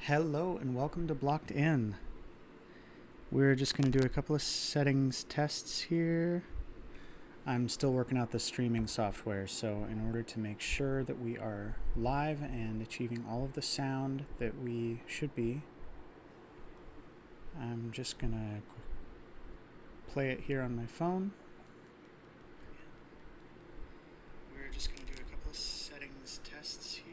Hello and welcome to BlockedInn. We're just going to do a couple of settings tests here. I'm still working out the streaming software, so in order to make sure that we are live and achieving all of the sound that we should be, I'm just going to play it here on my phone. We're just going to do a couple of settings tests here.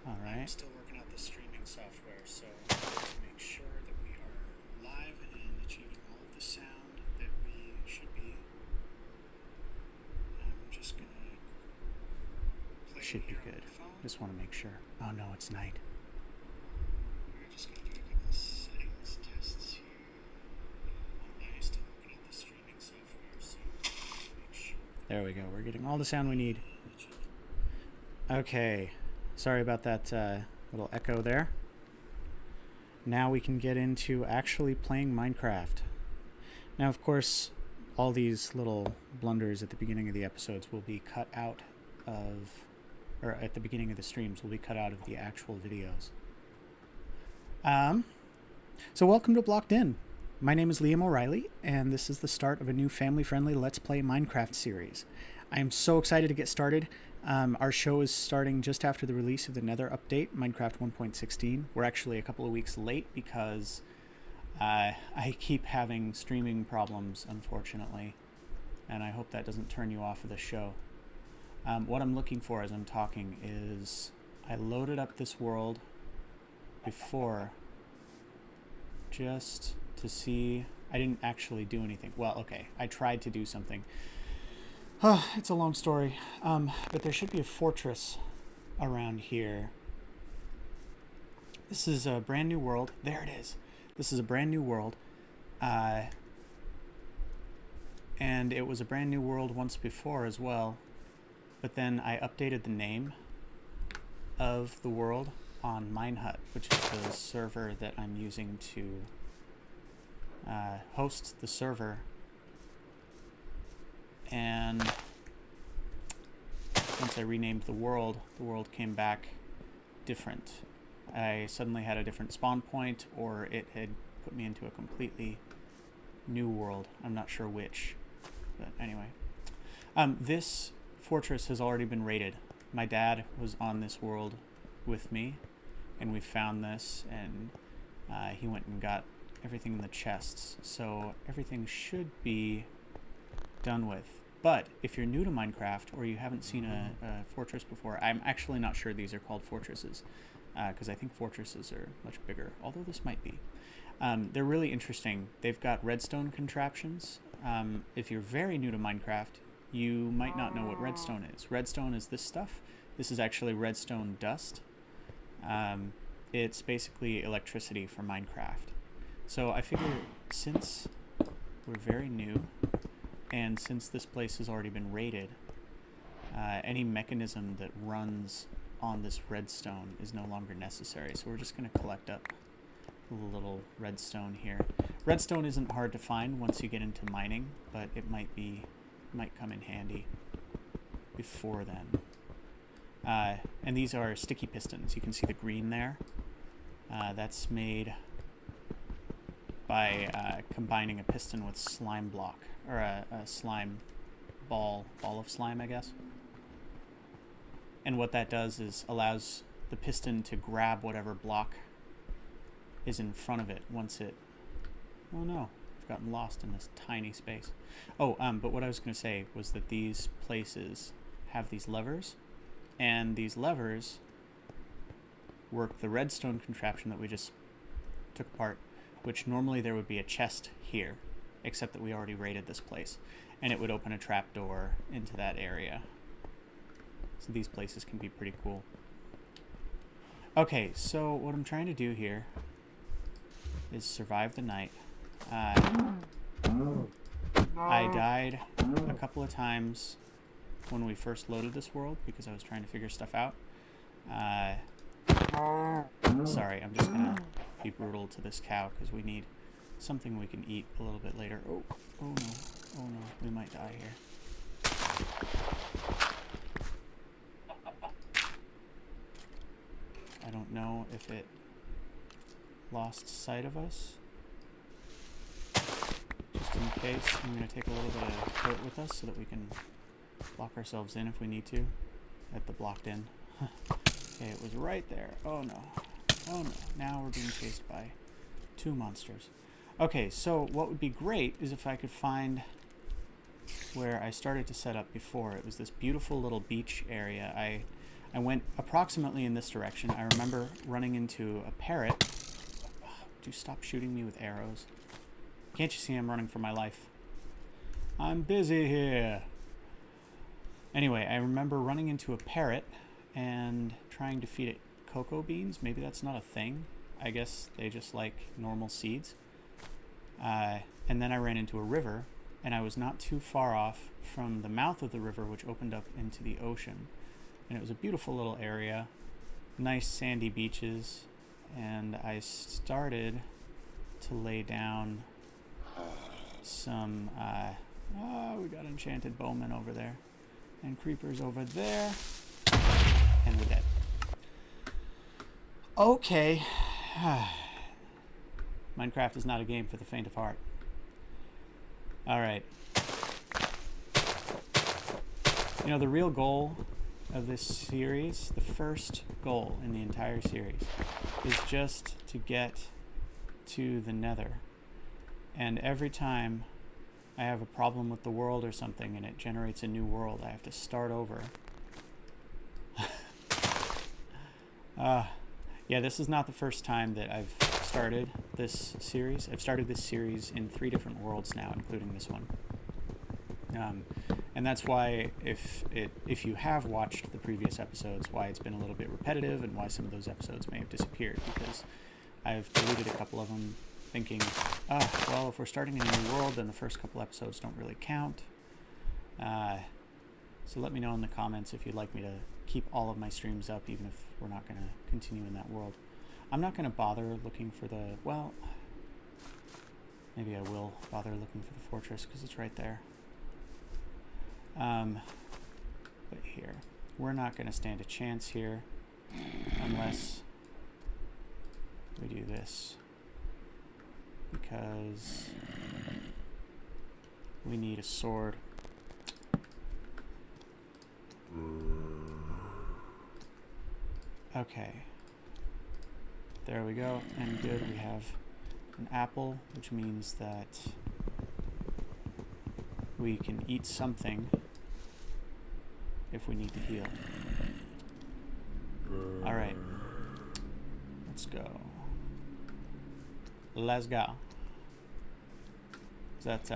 All right. I'm still working out the streaming software, so to make sure that we are live and achieving all of the sound that we should be, I'm just going to play it here on my phone. Just want to make sure. Oh no, it's night. We're just going to do a couple of settings tests here. I'm still working out the streaming software, so to make sure. There we go. We're getting all the sound we need. Okay. Sorry about that little echo there. Now we can get into actually playing Minecraft. Now, of course, all these little blunders at the beginning of the episodes will be cut out of, or at the beginning of the streams will be cut out of the actual videos. So welcome to BlockedInn. My name is Liam O'Reilly, and this is the start of a new family-friendly Let's Play Minecraft series. I am so excited to get started. Our show is starting just after the release of the Nether update, Minecraft 1.16. We're actually a couple of weeks late because I keep having streaming problems, unfortunately, and I hope that doesn't turn you off of the show. What I'm looking for as I'm talking is I loaded up this world before just to see. I didn't actually do anything. Well, okay, I tried to do something. It's a long story, but there should be a fortress around here. This is a brand new world. There it is. This is a brand new world. And it was a brand new world once before as well. But then I updated the name of the world on Minehut, which is the server that I'm using to host the server. And once I renamed the world came back different. I suddenly had a different spawn point, or it had put me into a completely new world. I'm not sure which, but anyway. This fortress has already been raided. My dad was on this world with me, and we found this, and he went and got everything in the chests. So everything should be done with. But if you're new to Minecraft or you haven't seen a fortress before, I'm actually not sure these are called fortresses, because I think fortresses are much bigger, although this might be. They're really interesting. They've got redstone contraptions. If you're very new to Minecraft, you might not know what redstone is. Redstone is this stuff. This is actually redstone dust. It's basically electricity for Minecraft. So I figure since we're very new, and since this place has already been raided, any mechanism that runs on this redstone is no longer necessary. So we're just going to collect up a little redstone here. Redstone isn't hard to find once you get into mining, but it might come in handy before then. And these are sticky pistons. You can see the green there. That's made by combining a piston with slime block, or a slime ball of slime, I guess. And what that does is allows the piston to grab whatever block is in front of it once it... Oh no, I've gotten lost in this tiny space. Oh, but what I was going to say was that these places have these levers, and these levers work the redstone contraption that we just took apart, which normally there would be a chest here, except that we already raided this place, and it would open a trapdoor into that area. So these places can be pretty cool. Okay, so what I'm trying to do here is survive the night. I died a couple of times when we first loaded this world because I was trying to figure stuff out. Sorry, I'm just gonna be brutal to this cow because we need something we can eat a little bit later. Oh no, we might die here. I don't know if it lost sight of us. Just in case, I'm going to take a little bit of dirt with us so that we can lock ourselves in if we need to at the blocked in. Okay, it was right there. Oh no. Oh no. Now we're being chased by 2 monsters. Okay, so what would be great is if I could find where I started to set up before. It was this beautiful little beach area. I went approximately in this direction. I remember running into a parrot. Would you stop shooting me with arrows? Can't you see I'm running for my life? I'm busy here. Anyway, I remember running into a parrot and trying to feed it cocoa beans. Maybe that's not a thing. I guess they just like normal seeds. And then I ran into a river, and I was not too far off from the mouth of the river, which opened up into the ocean. And it was a beautiful little area, nice sandy beaches, and I started to lay down some, we got enchanted bowmen over there, and creepers over there, and we're dead. Okay. Minecraft is not a game for the faint of heart. Alright. You know, the real goal of this series, the first goal in the entire series, is just to get to the Nether. And every time I have a problem with the world or something and it generates a new world, I have to start over. Yeah, this is not the first time that I've started this series. I've started this series in 3 different worlds now, including this one. And that's why, if you have watched the previous episodes, why it's been a little bit repetitive and why some of those episodes may have disappeared, because I've deleted a couple of them thinking, well, if we're starting a new world, then the first couple episodes don't really count. So let me know in the comments if you'd like me to keep all of my streams up, even if we're not going to continue in that world. I'm not going to bother looking for the, well, maybe I will bother looking for the fortress because it's right there. But here, we're not going to stand a chance here unless we do this, because we need a sword. Okay, there we go, and good, we have an apple, which means that we can eat something if we need to heal. Alright, let's go. Let's go. That's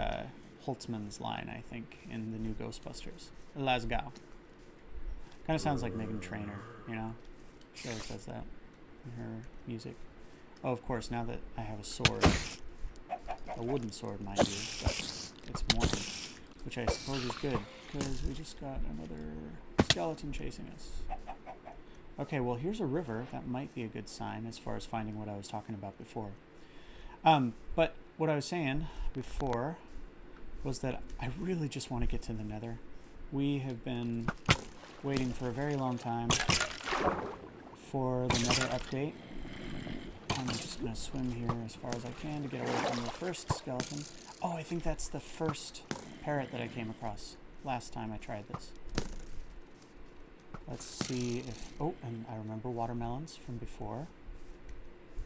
Holtzman's line, I think, in the new Ghostbusters. Let's go. Kind of sounds like Meghan Trainor, you know? She always says that in her music. Oh, of course, now that I have a sword, a wooden sword, mind you, but it's morning, which I suppose is good, because we just got another skeleton chasing us. Okay, well, here's a river. That might be a good sign as far as finding what I was talking about before. But what I was saying before was that I really just want to get to the Nether. We have been waiting for a very long time for the Nether update. I'm just going to swim here as far as I can to get away from the first skeleton. Oh, I think that's the first parrot that I came across last time I tried this. Let's see if... Oh, and I remember watermelons from before.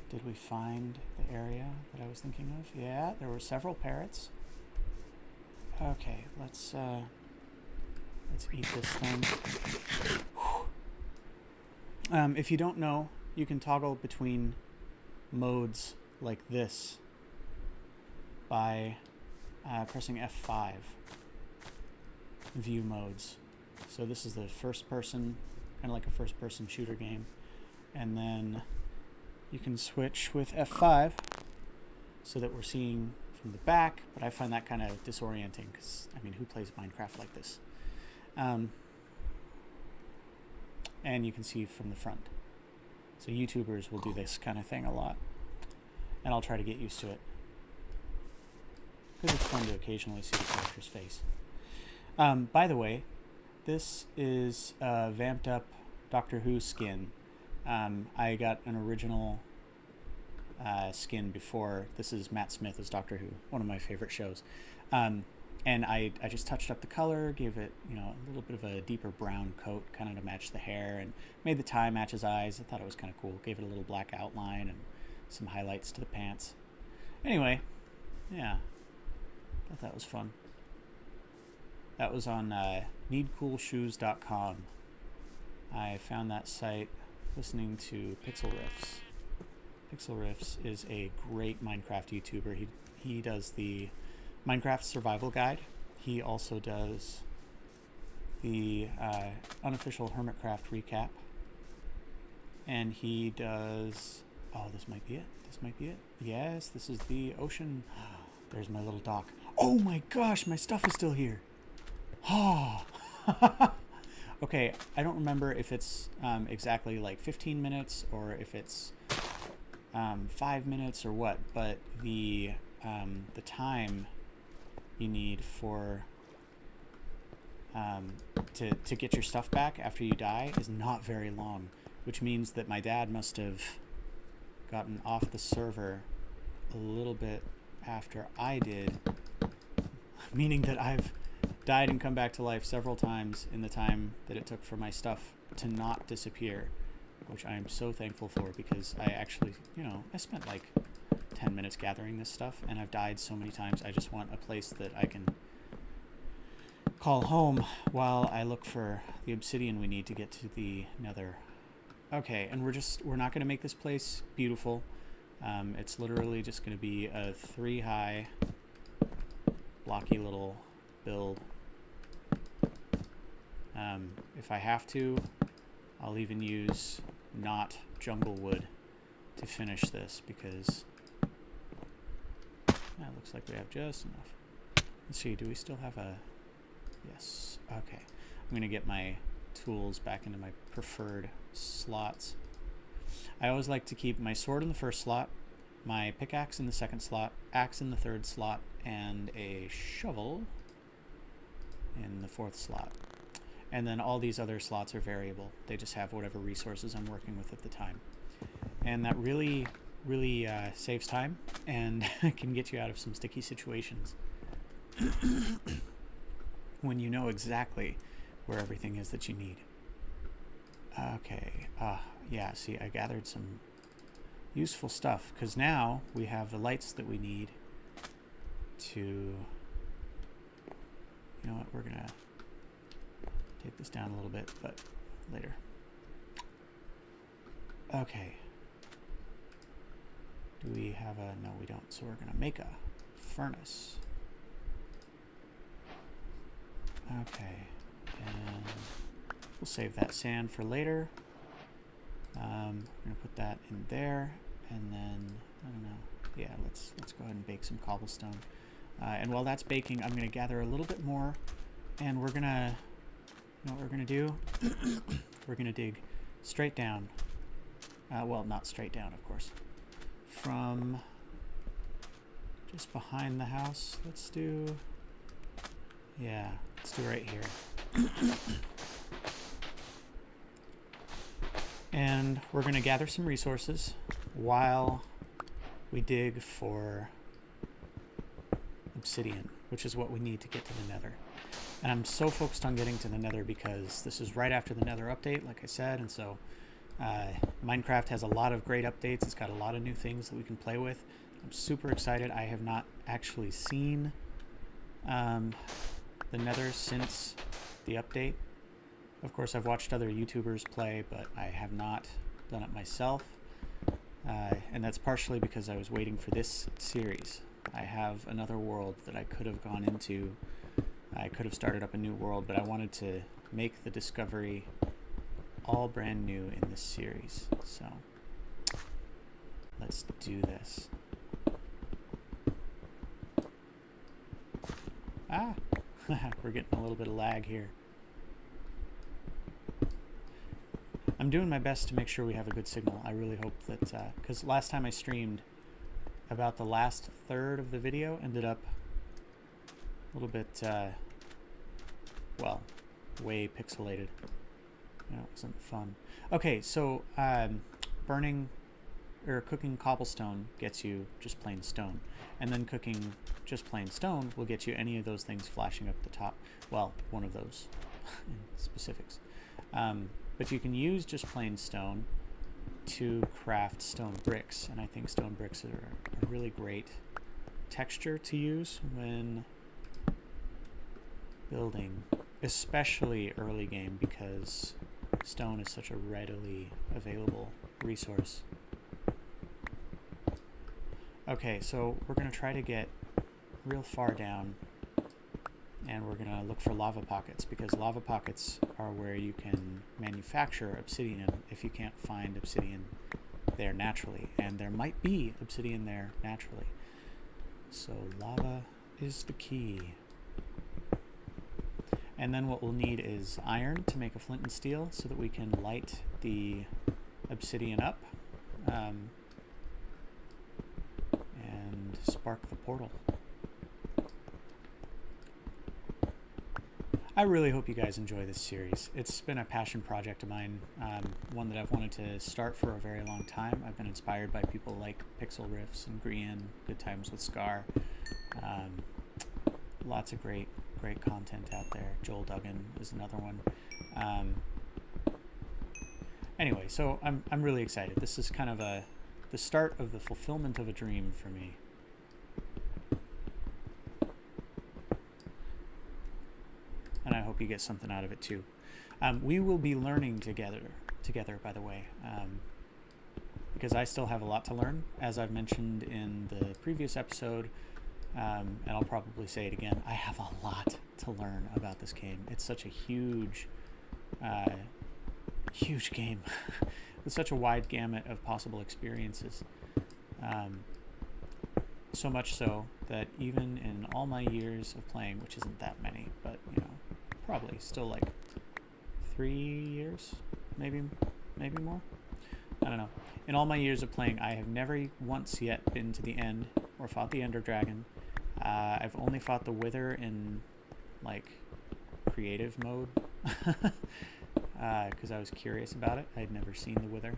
Did we find the area that I was thinking of? Yeah, there were several parrots. Okay, let's eat this thing. If you don't know, you can toggle between modes like this by pressing F5. View modes. So this is the first person, kind of like a first person shooter game. And then you can switch with F5 so that we're seeing from the back, but I find that kind of disorienting because, I mean, who plays Minecraft like this? And you can see from the front. So YouTubers will do this kind of thing a lot. And I'll try to get used to it, because it's fun to occasionally see the character's face. By the way, this is a vamped up Doctor Who skin. I got an original skin before. This is Matt Smith as Doctor Who, one of my favorite shows. And I just touched up the color, gave it, you know, a little bit of a deeper brown coat, kind of to match the hair, and made the tie match his eyes. I thought it was kind of cool. Gave it a little black outline and some highlights to the pants. Anyway, yeah, thought that was fun. That was on needcoolshoes.com. I found that site listening to Pixel Riffs. Pixel Riffs is a great Minecraft YouTuber. He does the Minecraft Survival Guide. He also does the unofficial Hermitcraft recap. And he does... Oh, this might be it. This might be it. Yes, this is the ocean. There's my little dock. Oh my gosh, my stuff is still here. Oh. Okay, I don't remember if it's exactly like 15 minutes or if it's 5 minutes or what, but the time you need for to get your stuff back after you die is not very long, which means that my dad must have gotten off the server a little bit after I did, meaning that I've died and come back to life several times in the time that it took for my stuff to not disappear, which I am so thankful for, because I actually, you know, I spent like 10 minutes gathering this stuff, and I've died so many times. I just want a place that I can call home while I look for the obsidian we need to get to the Nether. Okay, and we're not going to make this place beautiful. It's literally just going to be a 3-high blocky little build. If I have to, I'll even use not jungle wood to finish this, because it looks like we have just enough. Let's see, do we still have a... Yes, okay. I'm going to get my tools back into my preferred slots. I always like to keep my sword in the first slot, my pickaxe in the second slot, axe in the third slot, and a shovel in the fourth slot. And then all these other slots are variable. They just have whatever resources I'm working with at the time. And that really saves time and can get you out of some sticky situations when you know exactly where everything is that you need. Okay, yeah, see, I gathered some useful stuff, because now we have the lights that we need to... You know what, we're gonna take this down a little bit, but later. Okay. Do we have a... No, we don't. So we're going to make a furnace. Okay. And we'll save that sand for later. We're going to put that in there. And then, I don't know. Yeah, let's go ahead and bake some cobblestone. And while that's baking, I'm going to gather a little bit more. And we're going to... You know what we're going to do? We're going to dig straight down. Well, not straight down, of course. From just behind the house. Let's do... Yeah, let's do right here. And we're going to gather some resources while we dig for obsidian, which is what we need to get to the Nether. And I'm so focused on getting to the Nether because this is right after the Nether update, like I said, and so Minecraft has a lot of great updates. It's got a lot of new things that we can play with. I'm super excited. I have not actually seen the Nether since the update. Of course, I've watched other YouTubers play, but I have not done it myself. And that's partially because I was waiting for this series. I have another world that I could have gone into. I could have started up a new world, but I wanted to make the discovery all brand new in this series. So let's do this. Ah, we're getting a little bit of lag here. I'm doing my best to make sure we have a good signal. I really hope that, because last time I streamed, about the last third of the video ended up a little bit, well, way pixelated. You know, it wasn't fun. Okay, so burning or cooking cobblestone gets you just plain stone, and then cooking just plain stone will get you any of those things flashing up the top. Well, one of those in specifics. But you can use just plain stone to craft stone bricks, and I think stone bricks are a really great texture to use when building, especially early game, because stone is such a readily available resource. Okay, so we're going to try to get real far down, and we're going to look for lava pockets, because lava pockets are where you can manufacture obsidian if you can't find obsidian there naturally, and there might be obsidian there naturally. So lava is the key. And then what we'll need is iron to make a flint and steel so that we can light the obsidian up and spark the portal. I really hope you guys enjoy this series. It's been a passion project of mine, one that I've wanted to start for a very long time. I've been inspired by people like Pixel Riffs and Grian, Good Times with Scar. Lots of great content out there. Joel Duggan is another one. Anyway, so I'm really excited. This is kind of the start of the fulfillment of a dream for me. And I hope you get something out of it too. We will be learning together, by the way, because I still have a lot to learn, as I've mentioned in the previous episode. And I'll probably say it again, I have a lot to learn about this game. It's such a huge game with such a wide gamut of possible experiences. So much so that even in all my years of playing, which isn't that many, but probably still like 3 years, maybe more. I don't know. In all my years of playing, I have never once yet been to the end or fought the Ender Dragon. I've only fought the Wither in like creative mode because I was curious about it. I'd never seen the Wither.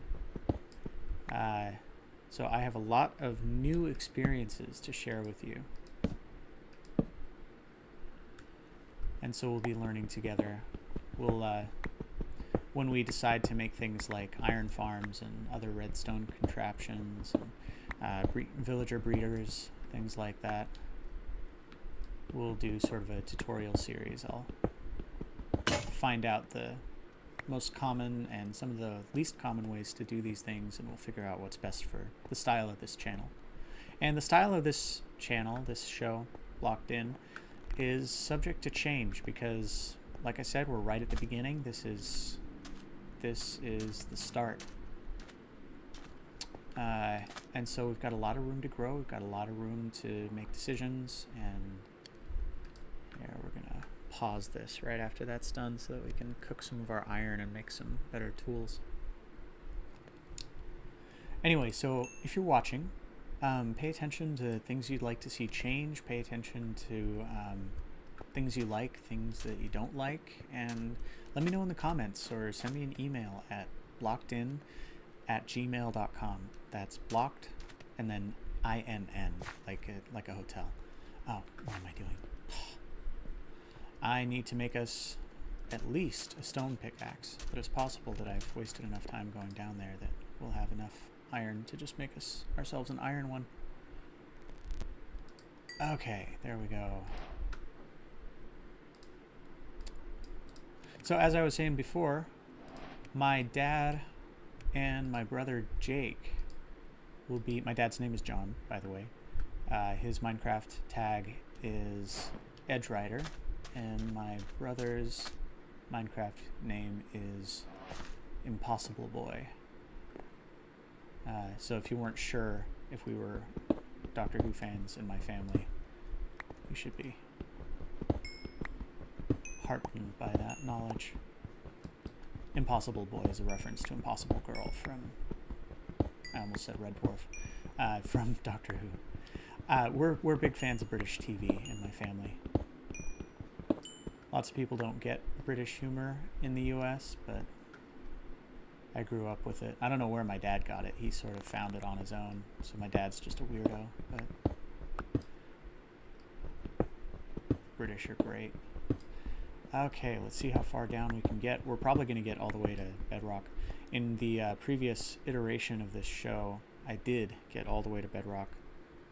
So I have a lot of new experiences to share with you. And so we'll be learning together. We'll when we decide to make things like iron farms and other redstone contraptions and villager breeders, things like that, we'll do sort of a tutorial series. I'll find out the most common and some of the least common ways to do these things, and we'll figure out what's best for the style of this channel. And the style of this channel, this show, BlockedInn, is subject to change because, like I said, we're right at the beginning. This is the start. And so we've got a lot of room to grow. We've got a lot of room to make decisions. And here, we're going to pause this right after that's done so that we can cook some of our iron and make some better tools. Anyway, so if you're watching, pay attention to things you'd like to see change. Pay attention to things you like, things that you don't like, and let me know in the comments or send me an email at blockedin@gmail.com. That's blocked and then INN, like a hotel. Oh, what am I doing? I need to make us at least a stone pickaxe, but it's possible that I've wasted enough time going down there that we'll have enough iron to just make ourselves an iron one. Okay, there we go. So as I was saying before, my dad and my brother Jake will be, my dad's name is John, by the way. His Minecraft tag is Edge Rider, and my brother's Minecraft name is Impossible Boy. So if you weren't sure if we were Doctor Who fans in my family, you should be heartened by that knowledge. Impossible Boy is a reference to Impossible Girl from, I almost said Red Dwarf, from Doctor Who. We're big fans of British TV in my family. Lots of people don't get British humor in the US, but I grew up with it. I don't know where my dad got it. He sort of found it on his own. So my dad's just a weirdo, but British are great. Okay, let's see how far down we can get. We're probably going to get all the way to bedrock. In the previous iteration of this show, I did get all the way to bedrock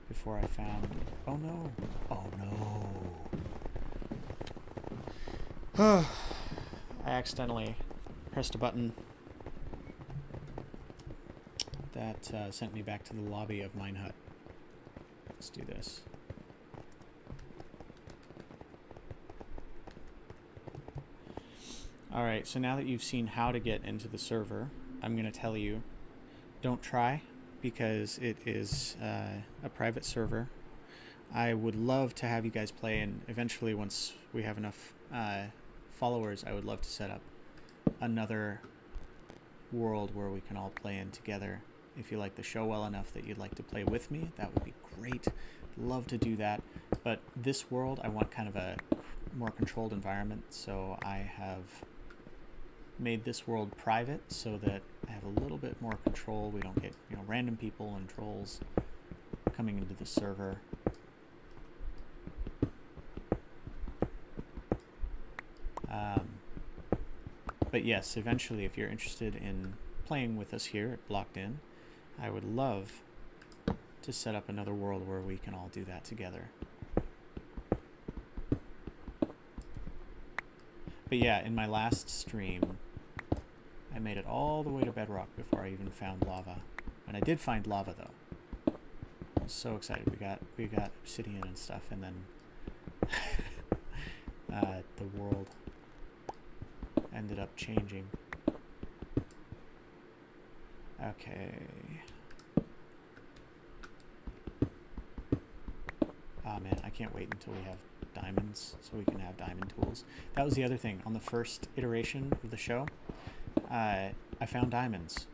before I found... Oh no! Oh no! I accidentally pressed a button that sent me back to the lobby of Mine Hut. Let's do this. Alright, so now that you've seen how to get into the server, I'm going to tell you, don't try, because it is a private server. I would love to have you guys play, and eventually once we have enough followers, I would love to set up another world where we can all play in together. If you like the show well enough that you'd like to play with me, that would be great. Love to do that. But this world, I want kind of a more controlled environment, so I have made this world private so that I have a little bit more control. We don't get, you know, random people and trolls coming into the server. But yes, eventually, if you're interested in playing with us here at BlockedInn, I would love to set up another world where we can all do that together. But yeah, in my last stream, I made it all the way to bedrock before I even found lava. And I did find lava, though. I was so excited. We got obsidian and stuff, and then the world ended up changing. Okay. Ah, man, I can't wait until we have diamonds so we can have diamond tools. That was the other thing. On the first iteration of the show, I found diamonds.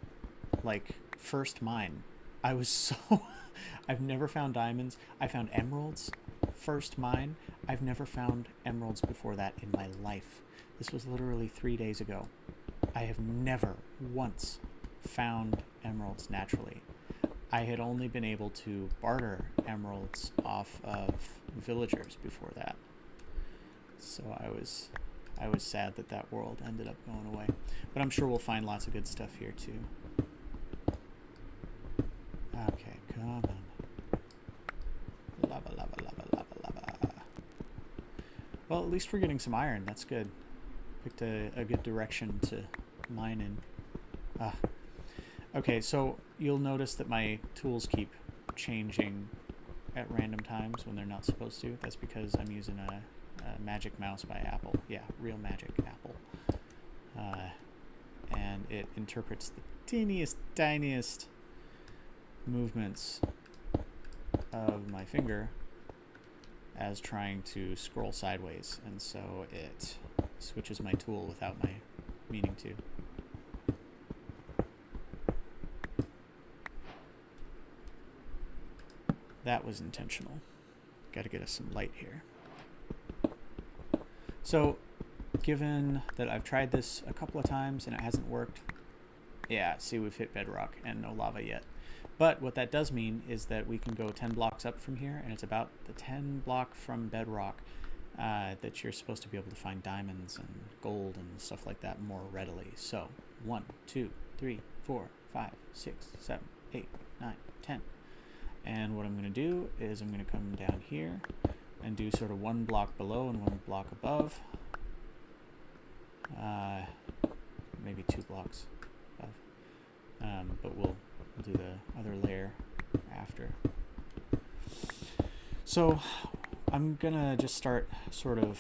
Like, first mine. I was so... I've never found diamonds. I found emeralds. First mine. I've never found emeralds before that in my life. This was literally 3 days ago. I have never once found emeralds naturally. I had only been able to barter emeralds off of villagers before that. So I was sad that that world ended up going away. But I'm sure we'll find lots of good stuff here too. Okay, come on. Lava, lava, lava, lava, lava. Well, at least we're getting some iron. That's good. Picked a good direction to mine in. Okay, so you'll notice that my tools keep changing at random times when they're not supposed to. That's because I'm using a Magic Mouse by Apple. Yeah, real Magic Apple. And it interprets the teeniest, tiniest movements of my finger as trying to scroll sideways. And so it switches my tool without my meaning to. That was intentional. Got to get us some light here. So, given that I've tried this a couple of times and it hasn't worked, yeah, see, we've hit bedrock and no lava yet. But what that does mean is that we can go 10 blocks up from here, and it's about the 10 block from bedrock that you're supposed to be able to find diamonds and gold and stuff like that more readily. So, 1, 2, 3, 4, 5, 6, 7, 8, 9, 10. And what I'm going to do is I'm going to come down here and do sort of 1 block below and 1 block above. Maybe 2 blocks above. But we'll do the other layer after. So I'm going to just start sort of,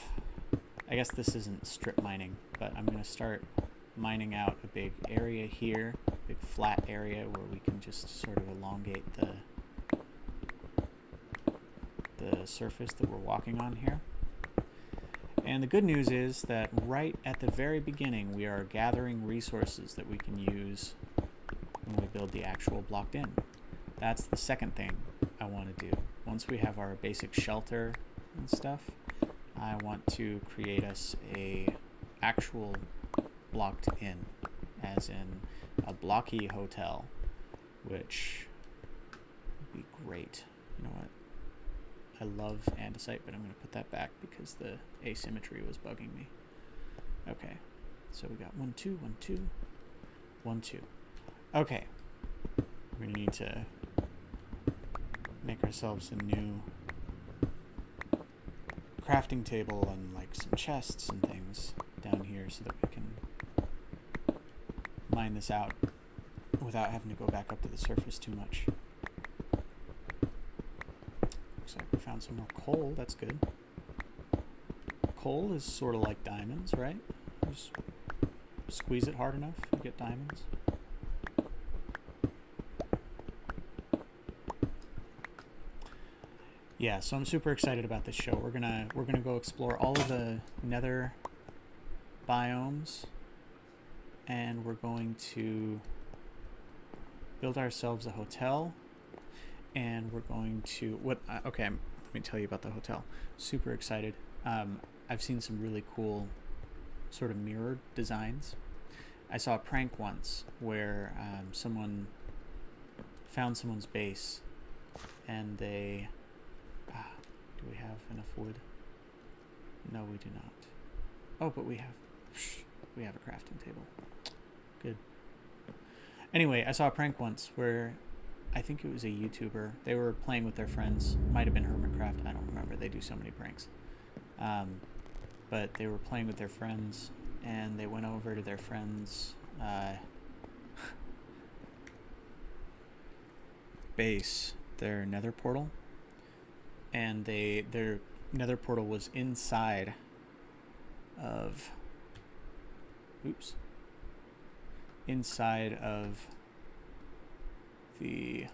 I guess this isn't strip mining, but I'm going to start mining out a big area here, big flat area where we can just sort of elongate the surface that we're walking on here. And the good news is that right at the very beginning we are gathering resources that we can use when we build the actual BlockedInn. That's the second thing I want to do. Once we have our basic shelter and stuff, I want to create us a actual BlockedInn, as in a blocky hotel, which would be great. You know what? I love andesite, but I'm going to put that back because the asymmetry was bugging me. Okay, so we got 1, 2, 1, 2, 1, 2. Okay, we're going to need to make ourselves a new crafting table and like some chests and things down here so that we can mine this out without having to go back up to the surface too much. Looks like we found some more coal. That's good. Coal is sort of like diamonds, right? Just squeeze it hard enough, you get diamonds. Yeah, so I'm super excited about this show. We're gonna go explore all of the Nether biomes, and we're going to build ourselves a hotel, and we're going to okay. Let me tell you about the hotel. Super excited. I've seen some really cool sort of mirrored designs. I saw a prank once where someone found someone's base, and they do we have enough wood? No, we do not. Oh, but we have a crafting table. Good. Anyway, I saw a prank once where I think it was a YouTuber. They were playing with their friends. Might have been Hermitcraft. I don't remember. They do so many pranks. But they were playing with their friends, and they went over to their friends' base, their Nether portal, and their Nether portal was inside of the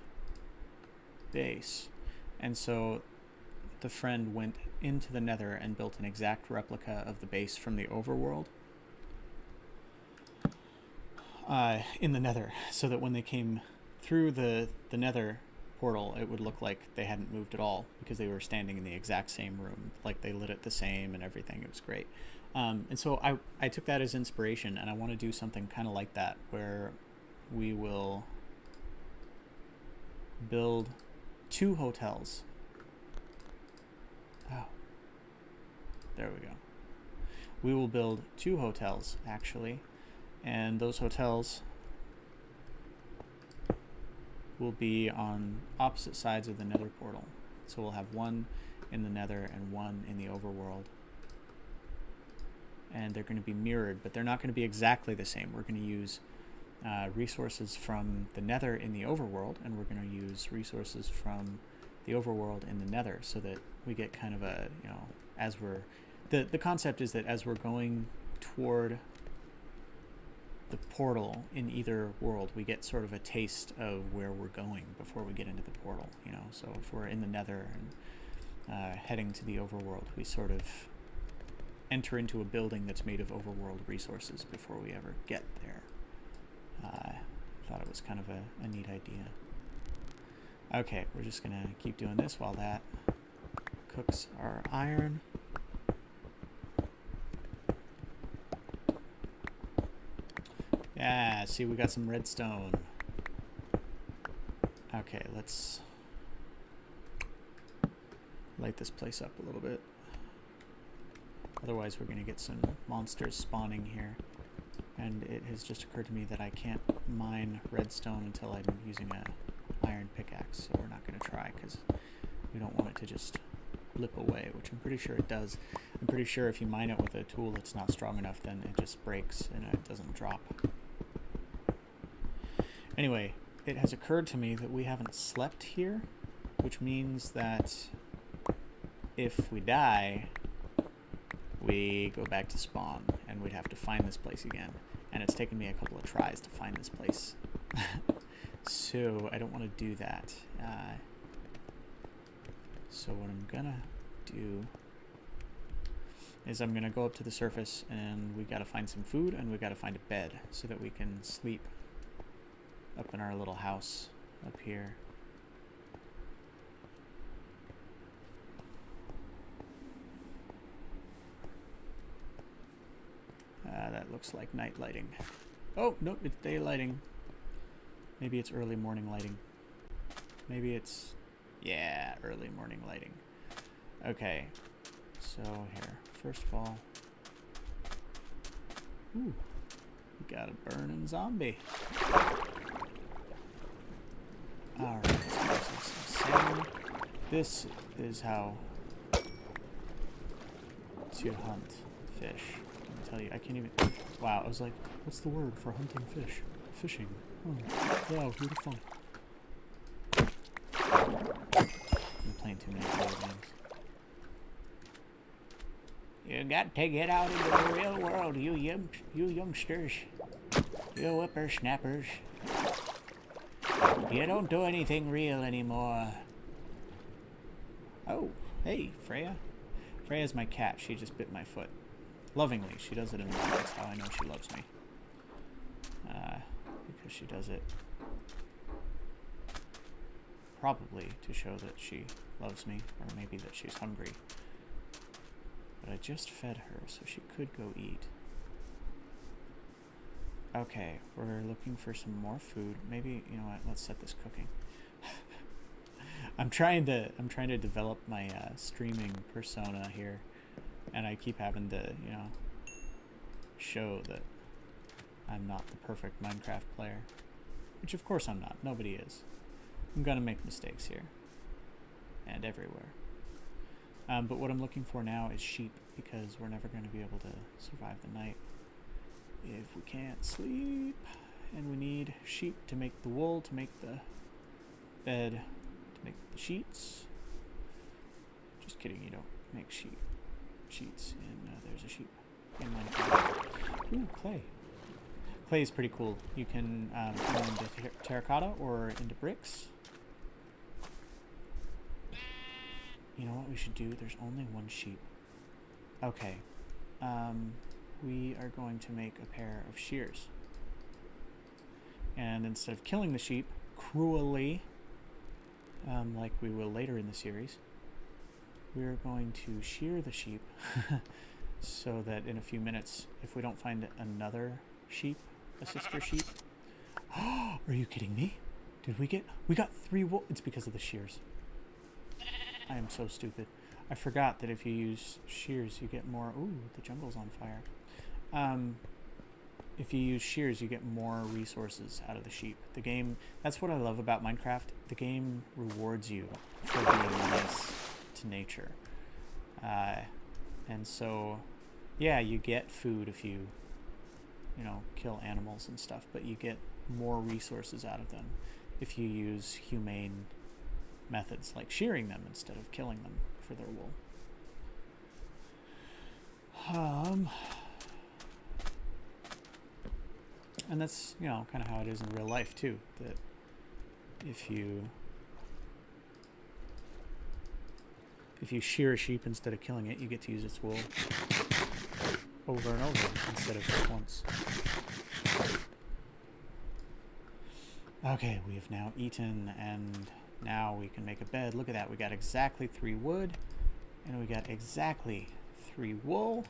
base, and so the friend went into the Nether and built an exact replica of the base from the overworld in the Nether, so that when they came through the Nether portal, it would look like they hadn't moved at all because they were standing in the exact same room. Like, they lit it the same and everything. It was great. And so I took that as inspiration, and I want to do something kind of like that, where we will build 2 hotels. Oh, there we go. We will build 2 hotels, actually, and those hotels will be on opposite sides of the Nether portal. So we'll have one in the Nether and one in the overworld. And they're going to be mirrored, but they're not going to be exactly the same. We're going to use resources from the Nether in the overworld, and we're going to use resources from the overworld in the Nether, so that we get kind of a, you know, as we're... The concept is that as we're going toward the portal in either world, we get sort of a taste of where we're going before we get into the portal, you know. So if we're in the Nether and heading to the overworld, we sort of enter into a building that's made of overworld resources before we ever get there. I thought it was kind of a neat idea. Okay, we're just gonna keep doing this while that cooks our iron. Yeah, see, we got some redstone. Okay, let's light this place up a little bit. Otherwise, we're going to get some monsters spawning here. And it has just occurred to me that I can't mine redstone until I'm using a iron pickaxe. So we're not going to try, because we don't want it to just blip away, which I'm pretty sure it does. I'm pretty sure if you mine it with a tool that's not strong enough, then it just breaks and it doesn't drop. Anyway, it has occurred to me that we haven't slept here, which means that if we die, we go back to spawn, and we'd have to find this place again. And it's taken me a couple of tries to find this place. So I don't want to do that. So what I'm gonna do is I'm gonna go up to the surface, and we gotta find some food, and we gotta find a bed so that we can sleep up in our little house up here. That looks like night lighting. Oh, nope, it's day lighting. Maybe it's early morning lighting. Maybe it's... Yeah, early morning lighting. Okay. So here, first of all... Ooh. We got a burning zombie. Alright, let's get some salmon. This is how to hunt fish. Let me tell you, I can't even... Wow, I was like, what's the word for hunting fish? Fishing. Oh, wow, beautiful. I'm playing too many video games. You got to get out into the real world, you youngsters. You whippersnappers. You don't do anything real anymore. Oh, hey, Freya. Freya's my cat. She just bit my foot. Lovingly. She does it in love. That's how I know she loves me. Because she does it probably to show that she loves me, or maybe that she's hungry. But I just fed her, so she could go eat. Okay, we're looking for some more food. Maybe, you know what, let's set this cooking. I'm trying to develop my streaming persona here, and I keep having to, you know, show that I'm not the perfect Minecraft player. Which of course I'm not. Nobody is. I'm gonna make mistakes here. And everywhere. But what I'm looking for now is sheep, because we're never going to be able to survive the night if we can't sleep. And we need sheep to make the wool, to make the bed, to make the sheets. Just kidding, you don't make sheets in, there's a sheep in Minecraft. Ooh, clay. Clay is pretty cool. You can turn into terracotta or into bricks. You know what we should do? There's only one sheep. Okay. We are going to make a pair of shears. And instead of killing the sheep cruelly, like we will later in the series, we're going to shear the sheep so that in a few minutes, if we don't find another sheep, a sister sheep... Are you kidding me? We got 3 wool... It's because of the shears. I am so stupid. I forgot that if you use shears, you get more... Ooh, the jungle's on fire. If you use shears, you get more resources out of the sheep. The game... That's what I love about Minecraft. The game rewards you for being nice to nature. And so, yeah, you get food if you, you know, kill animals and stuff, but you get more resources out of them if you use humane methods like shearing them instead of killing them for their wool. And that's, you know, kind of how it is in real life too, that if you shear a sheep instead of killing it, you get to use its wool over and over instead of just once. Okay, we have now eaten, and now we can make a bed. Look at that, we got exactly 3 wood, and we got exactly 3 wool,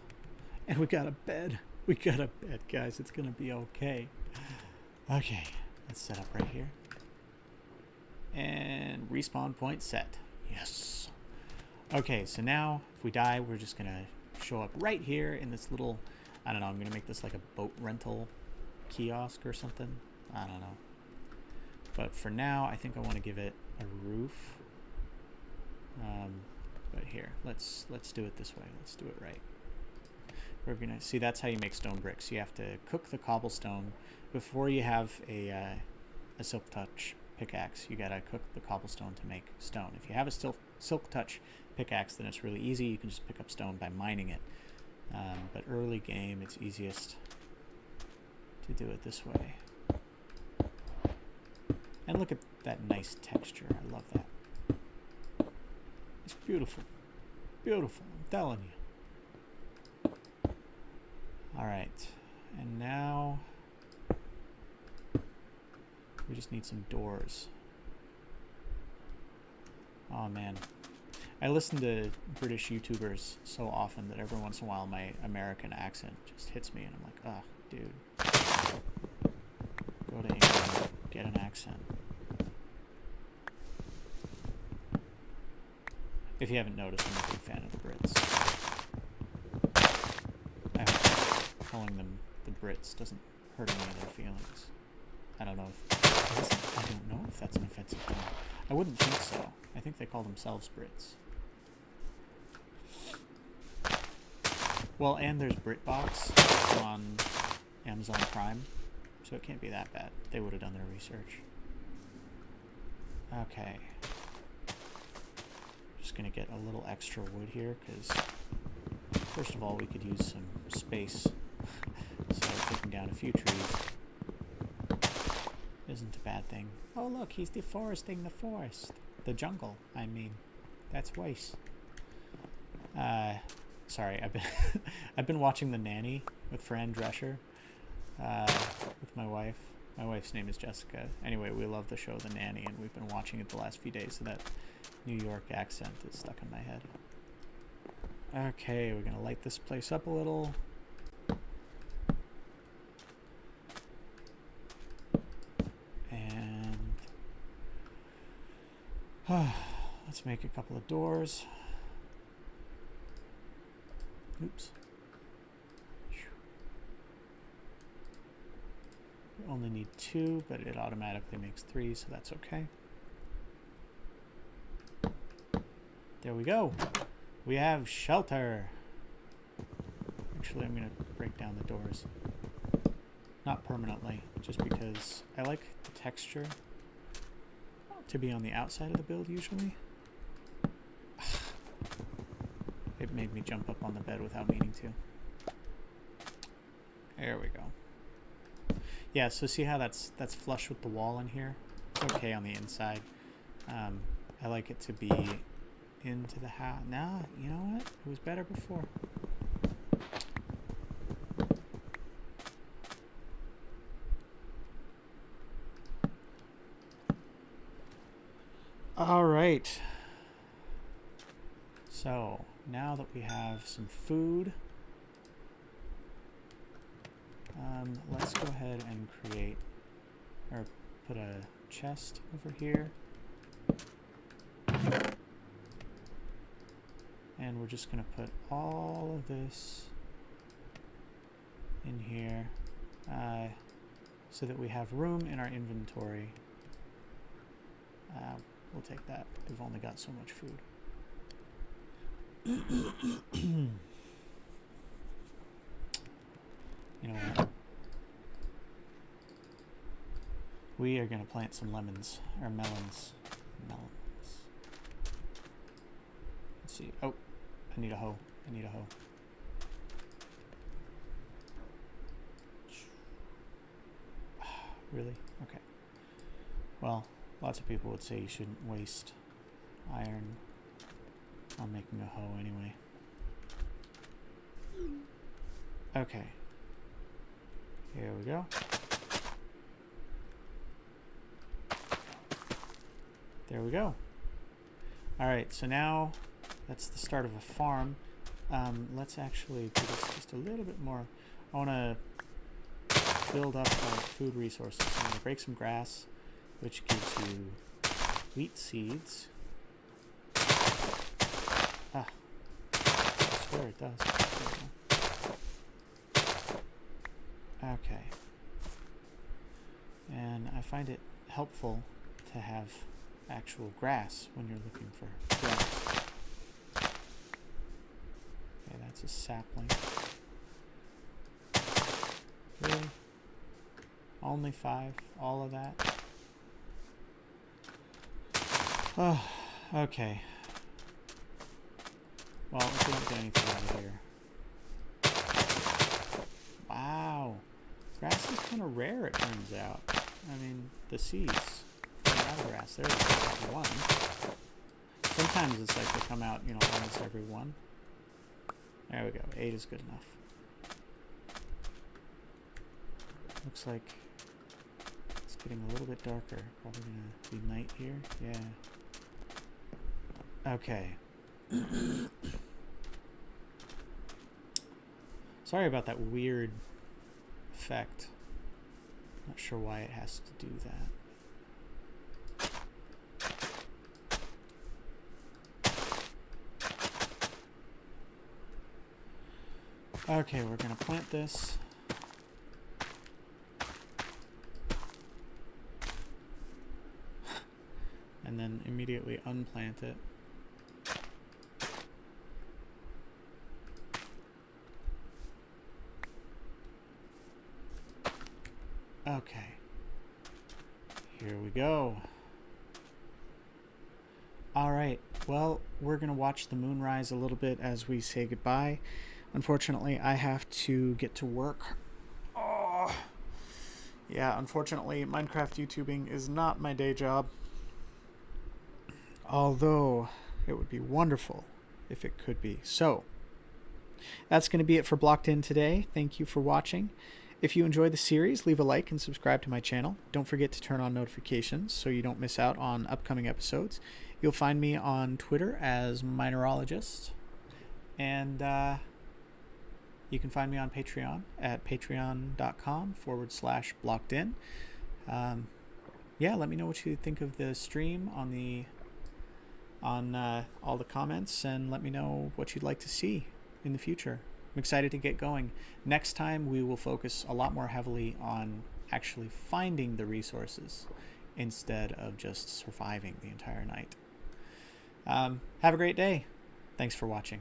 and we got a bed. We got a bed, guys. It's gonna be okay. Okay, let's set up right here. And respawn point set. Yes. Okay, so now if we die, we're just gonna show up right here in this little, I don't know, I'm gonna make this like a boat rental kiosk or something. I don't know. But for now, I think I want to give it a roof. But here, let's do it this way. Let's do it right. We're gonna see, that's how you make stone bricks. You have to cook the cobblestone before you have a silk touch pickaxe. You gotta cook the cobblestone to make stone. If you have a silk touch pickaxe, then it's really easy. You can just pick up stone by mining it. But early game, it's easiest to do it this way. And look at that nice texture. I love that. It's beautiful. Beautiful, I'm telling you. Alright, and now we just need some doors. Oh man. I listen to British YouTubers so often that every once in a while my American accent just hits me and I'm like, oh, dude. Go to England. get an accent. If you haven't noticed, I'm a big fan of the Brits. I hope calling them the Brits doesn't hurt any of their feelings. I don't know if... I don't know if that's an offensive term. I wouldn't think so. I think they call themselves Brits. Well, and there's BritBox on Amazon Prime, so it can't be that bad. They would have done their research. Okay. Just gonna get a little extra wood here, because first of all, we could use some space. So taking down a few trees isn't a bad thing. Oh look, he's deforesting the forest. The jungle, I mean. That's waste. Sorry, I've been watching The Nanny with Fran Drescher, with my wife. My wife's name is Jessica. Anyway, we love the show The Nanny, and we've been watching it the last few days, so that New York accent is stuck in my head. Okay, we're gonna light this place up a little. And let's make a couple of doors. Oops. We only need 2, but it automatically makes 3, so that's okay. There we go. We have shelter. Actually, I'm going to break down the doors. Not permanently, just because I like the texture to be on the outside of the build usually. It made me jump up on the bed without meaning to. There we go. Yeah, so see how that's flush with the wall in here? It's okay on the inside. I like it to be into the house. Nah, you know what? It was better before. All right. So now that we have some food, let's go ahead and create, or put a chest over here. And we're just going to put all of this in here so that we have room in our inventory. We'll take that. We've only got so much food. You know what? We are going to plant some lemons, or melons. Melons. Let's see. Oh, I need a hoe. I need a hoe. Really? Okay. Well, lots of people would say you shouldn't waste iron on making a hoe anyway. Okay. Here we go. There we go. Alright, so now that's the start of a farm. Let's actually do this just a little bit more. I want to build up our food resources. So I'm going to break some grass, which gives you wheat seeds. Ah, I swear it does. Okay. And I find it helpful to have actual grass when you're looking for grass. Okay, that's a sapling. Really? Only 5? All of that? Oh, okay. Well, if we don't get anything out of here. Wow. Grass is kind of rare, it turns out. I mean, the seeds come out of grass. There's one. Sometimes it's like they come out, you know, almost every one. There we go. 8 is good enough. Looks like it's getting a little bit darker. Probably gonna be night here. Yeah. Okay. Sorry about that weird effect. Not sure why it has to do that. Okay, we're gonna plant this. And then immediately unplant it. Okay. Here we go. Alright, well, we're going to watch the moon rise a little bit as we say goodbye. Unfortunately, I have to get to work. Oh. Yeah, unfortunately, Minecraft YouTubing is not my day job. Although, it would be wonderful if it could be. So, that's going to be it for Blocked In today. Thank you for watching. If you enjoyed the series, leave a like and subscribe to my channel. Don't forget to turn on notifications so you don't miss out on upcoming episodes. You'll find me on Twitter as Mineralogist. And you can find me on Patreon at patreon.com/blockedin. Yeah, let me know what you think of the stream on all the comments, and let me know what you'd like to see in the future. I'm excited to get going. Next time we will focus a lot more heavily on actually finding the resources instead of just surviving the entire night. Have a great day. Thanks for watching.